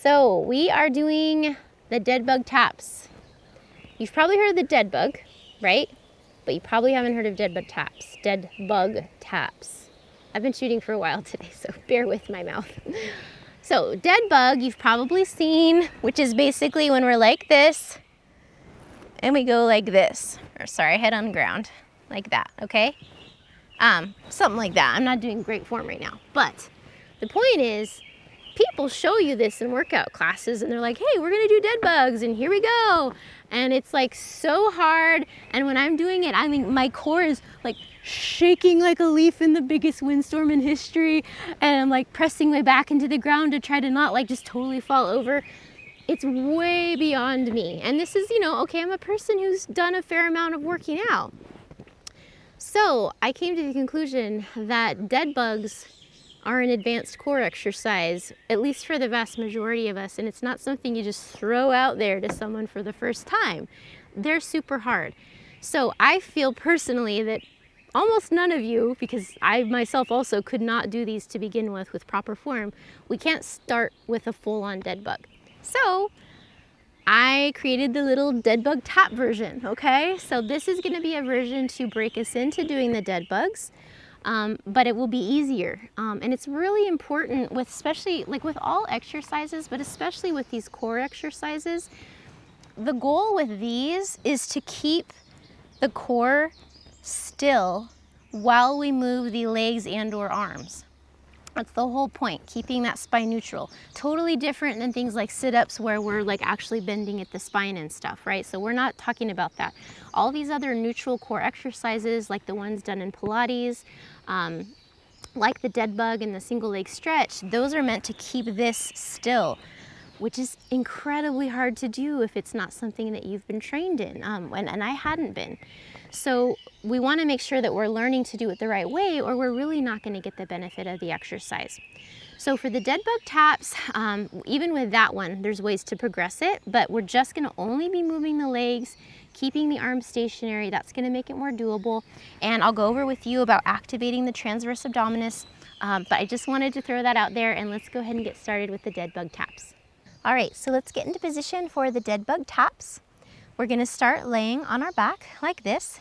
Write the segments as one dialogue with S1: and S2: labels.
S1: So we are doing the Deadbug taps. You've probably heard of the Deadbug, right? But you probably haven't heard of Deadbug taps. Deadbug taps. I've been shooting for a while today, so bear with my mouth. So Deadbug you've probably seen, which is basically when we're like this and we go like this, or sorry, head on ground, like that, okay? Something like that. I'm not doing great form right now, but the point is, people show you this in workout classes and they're like, hey, we're gonna do dead bugs and here we go. And it's like so hard. And when I'm doing it, I mean, my core is like shaking like a leaf in the biggest windstorm in history. And I'm like pressing my back into the ground to try to not like just totally fall over. It's way beyond me. And this is, okay, I'm a person who's done a fair amount of working out. So I came to the conclusion that dead bugs are an advanced core exercise, at least for the vast majority of us, and it's not something you just throw out there to someone for the first time. They're super hard. So I feel personally that almost none of you, because I myself also could not do these to begin with proper form, we can't start with a full-on dead bug. So I created the little Deadbug tap version, okay? So this is gonna be a version to break us into doing the dead bugs, but it will be easier. And it's really important with, especially like with all exercises, but especially with these core exercises, the goal with these is to keep the core still while we move the legs and or arms. That's the whole point, keeping that spine neutral. Totally different than things like sit-ups where we're like actually bending at the spine and stuff, right? So we're not talking about that. All these other neutral core exercises, like the ones done in Pilates, like the dead bug and the single leg stretch, those are meant to keep this still, which is incredibly hard to do if it's not something that you've been trained in, and I hadn't been. So we want to make sure that we're learning to do it the right way, or we're really not going to get the benefit of the exercise. So for the dead bug taps, even with that one, there's ways to progress it, but we're just going to only be moving the legs, keeping the arms stationary. That's going to make it more doable. And I'll go over with you about activating the transverse abdominis, but I just wanted to throw that out there, and let's go ahead and get started with the dead bug taps. All right, so let's get into position for the dead bug taps. We're gonna start laying on our back like this.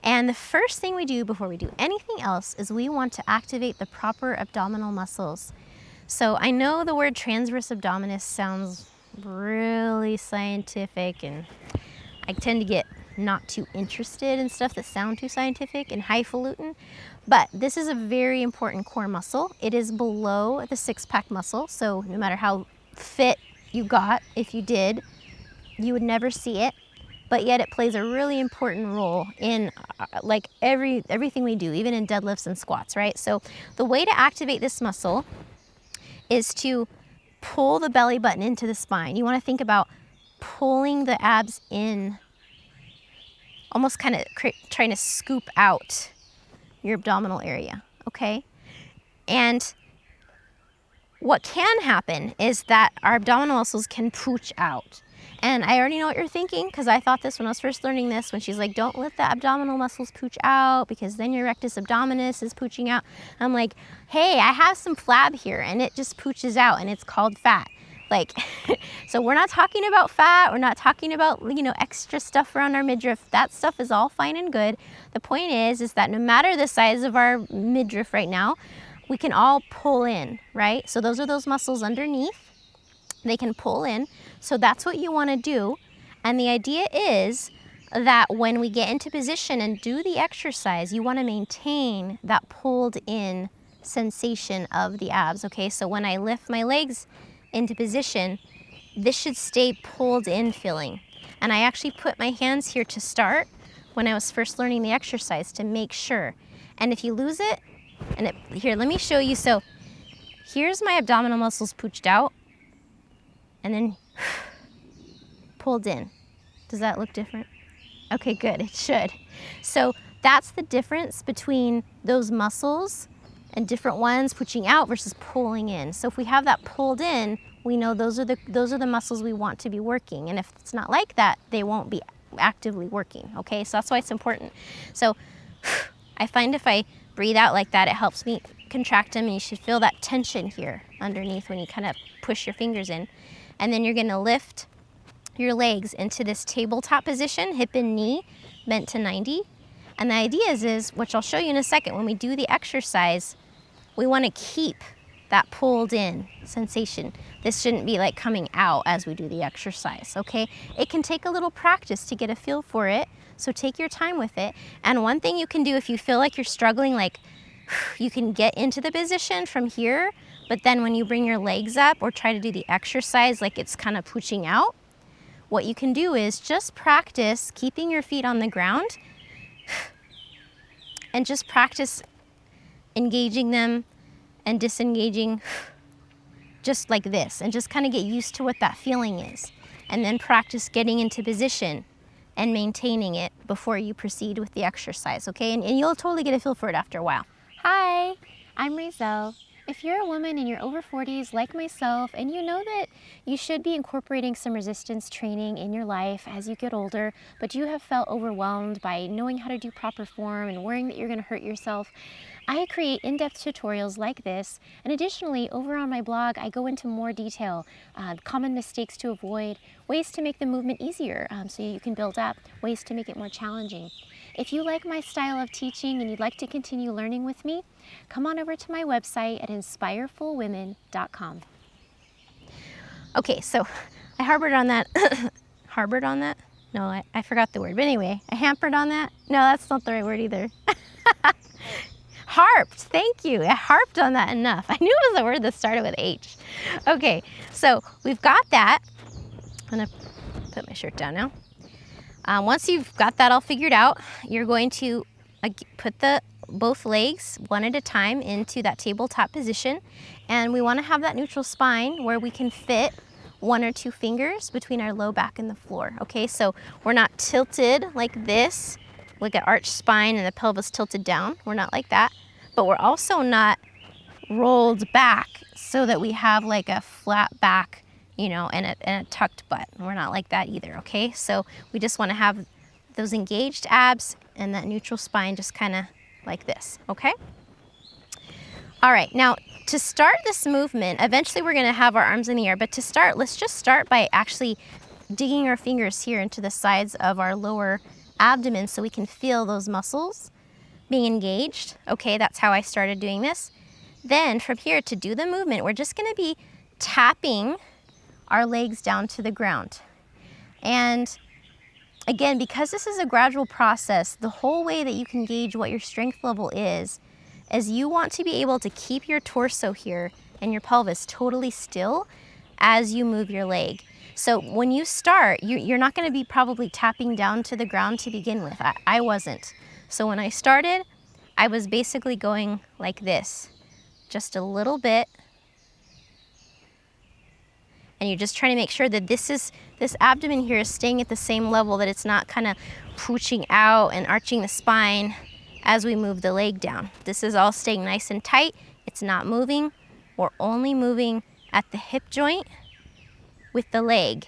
S1: And the first thing we do before we do anything else is we want to activate the proper abdominal muscles. So I know the word transverse abdominis sounds really scientific, and I tend to get not too interested in stuff that sound too scientific and highfalutin, but this is a very important core muscle. It is below the six-pack muscle, so no matter how fit you got, if you did, you would never see it, but yet it plays a really important role in like everything we do, even in deadlifts and squats, right? So the way to activate this muscle is to pull the belly button into the spine. You want to think about pulling the abs in, almost kind of trying to scoop out your abdominal area, okay? And what can happen is that our abdominal muscles can pooch out. And I already know what you're thinking, because I thought this when I was first learning this, when she's like, don't let the abdominal muscles pooch out because then your rectus abdominis is pooching out. I'm like, hey, I have some flab here and it just pooches out and it's called fat. Like, so we're not talking about fat. We're not talking about, extra stuff around our midriff. That stuff is all fine and good. The point is that no matter the size of our midriff right now, we can all pull in, right? So those are those muscles underneath. They can pull in. So that's what you want to do. And the idea is that when we get into position and do the exercise, you want to maintain that pulled in sensation of the abs, okay? So when I lift my legs into position, this should stay pulled in feeling. And I actually put my hands here to start when I was first learning the exercise to make sure. And if you lose it, here, let me show you. So here's my abdominal muscles pooched out and then pulled in. Does that look different? Okay, good, it should. So that's the difference between those muscles and different ones pushing out versus pulling in. So if we have that pulled in, we know those are the muscles we want to be working. And if it's not like that, they won't be actively working, okay? So that's why it's important. So I find if I breathe out like that, it helps me contract them, and you should feel that tension here underneath when you kind of push your fingers in. And then you're gonna lift your legs into this tabletop position, hip and knee bent to 90. And the idea is, which I'll show you in a second, when we do the exercise, we wanna keep that pulled in sensation. This shouldn't be like coming out as we do the exercise, okay? It can take a little practice to get a feel for it, so take your time with it. And one thing you can do if you feel like you're struggling, like you can get into the position from here, but then when you bring your legs up or try to do the exercise like it's kind of pooching out, what you can do is just practice keeping your feet on the ground and just practice engaging them and disengaging just like this, and just kind of get used to what that feeling is. And then practice getting into position and maintaining it before you proceed with the exercise, okay? And you'll totally get a feel for it after a while.
S2: Hi, I'm Rizal. If you're a woman in your over 40s like myself, and you know that you should be incorporating some resistance training in your life as you get older, but you have felt overwhelmed by knowing how to do proper form and worrying that you're going to hurt yourself, I create in-depth tutorials like this. And additionally, over on my blog, I go into more detail, common mistakes to avoid, ways to make the movement easier so you can build up, ways to make it more challenging. If you like my style of teaching and you'd like to continue learning with me, come on over to my website at inspirefulwomen.com.
S1: Okay, so I harbored on that. Harbored on that? No, I forgot the word. But anyway, I hampered on that. No, that's not the right word either. Harped, thank you. I harped on that enough. I knew it was a word that started with H. Okay, so we've got that. I'm gonna put my shirt down now. Once you've got that all figured out, you're going to put both legs one at a time into that tabletop position. And we wanna have that neutral spine where we can fit 1 or 2 fingers between our low back and the floor, okay? So we're not tilted like this, like an arched spine and the pelvis tilted down. We're not like that, but we're also not rolled back so that we have like a flat back, you know, and a tucked butt. We're not like that either, okay? So we just wanna have those engaged abs and that neutral spine just kinda like this, okay? All right, now to start this movement, eventually we're gonna have our arms in the air, but to start, let's just start by actually digging our fingers here into the sides of our lower abdomen so we can feel those muscles being engaged. Okay, that's how I started doing this. Then from here, to do the movement, we're just gonna be tapping our legs down to the ground. And again, because this is a gradual process, the whole way that you can gauge what your strength level is you want to be able to keep your torso here and your pelvis totally still as you move your leg. So when you start, you're not gonna be probably tapping down to the ground to begin with. I wasn't. So when I started, I was basically going like this, just a little bit. And you're just trying to make sure that this abdomen here is staying at the same level, that it's not kind of pooching out and arching the spine as we move the leg down. This is all staying nice and tight. It's not moving. We're only moving at the hip joint with the leg.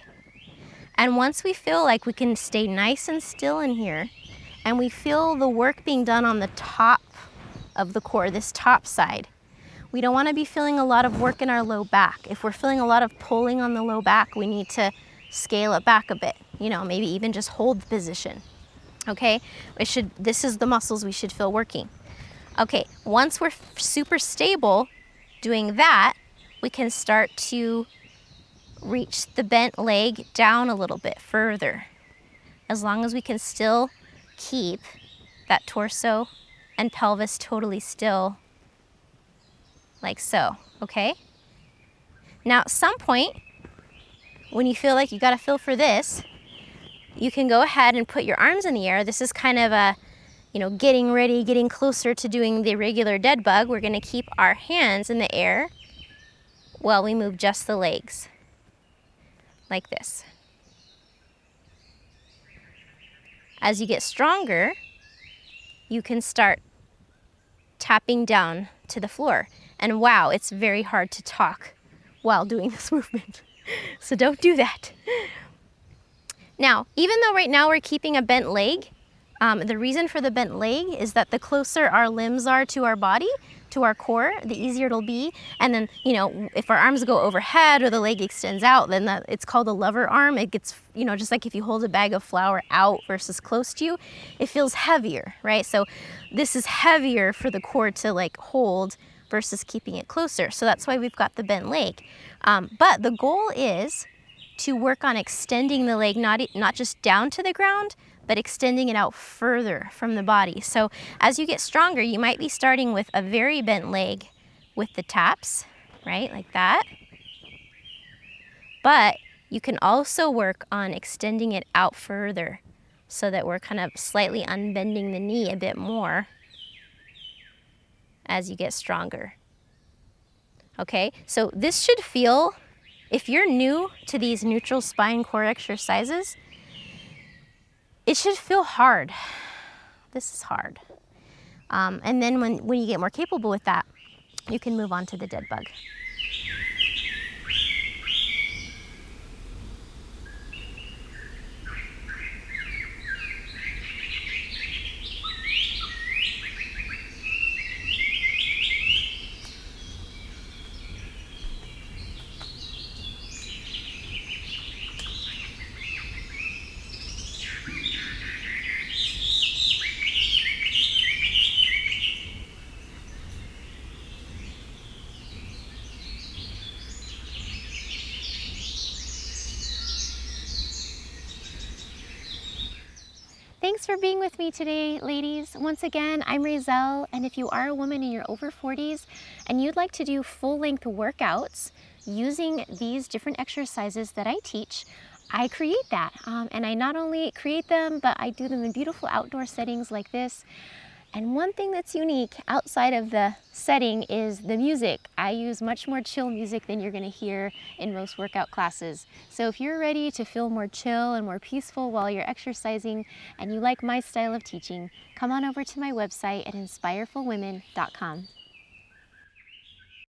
S1: And once we feel like we can stay nice and still in here, and we feel the work being done on the top of the core, this top side, we don't want to be feeling a lot of work in our low back. If we're feeling a lot of pulling on the low back, we need to scale it back a bit, you know, maybe even just hold the position. Okay, this is the muscles we should feel working. Okay, once we're super stable doing that, we can start to reach the bent leg down a little bit further, as long as we can still keep that torso and pelvis totally still, like so, okay? Now, at some point, when you feel like you got a feel for this, you can go ahead and put your arms in the air. This is kind of a, you know, getting ready, getting closer to doing the regular dead bug. We're gonna keep our hands in the air while we move just the legs, like this. As you get stronger, you can start tapping down to the floor. And wow, it's very hard to talk while doing this movement. So don't do that. Now, even though right now we're keeping a bent leg, the reason for the bent leg is that the closer our limbs are to our body, to our core, the easier it'll be. And then, you know, if our arms go overhead or the leg extends out, then it's called a lever arm. It gets, you know, just like if you hold a bag of flour out versus close to you, it feels heavier, right? So this is heavier for the core to like hold versus keeping it closer. So that's why we've got the bent leg. But the goal is to work on extending the leg, not just down to the ground, but extending it out further from the body. So as you get stronger, you might be starting with a very bent leg with the taps, right, like that. But you can also work on extending it out further so that we're kind of slightly unbending the knee a bit more as you get stronger. Okay, so this should feel, if you're new to these neutral spine core exercises, it should feel hard. This is hard. And then when you get more capable with that, you can move on to the dead bug.
S2: Thanks for being with me today, ladies. Once again, I'm Razel, and if you are a woman in your over 40s and you'd like to do full-length workouts using these different exercises that I teach, I create that. And I not only create them, but I do them in beautiful outdoor settings like this. And one thing that's unique outside of the setting is the music. I use much more chill music than you're gonna hear in most workout classes. So if you're ready to feel more chill and more peaceful while you're exercising and you like my style of teaching, come on over to my website at inspirefulwomen.com.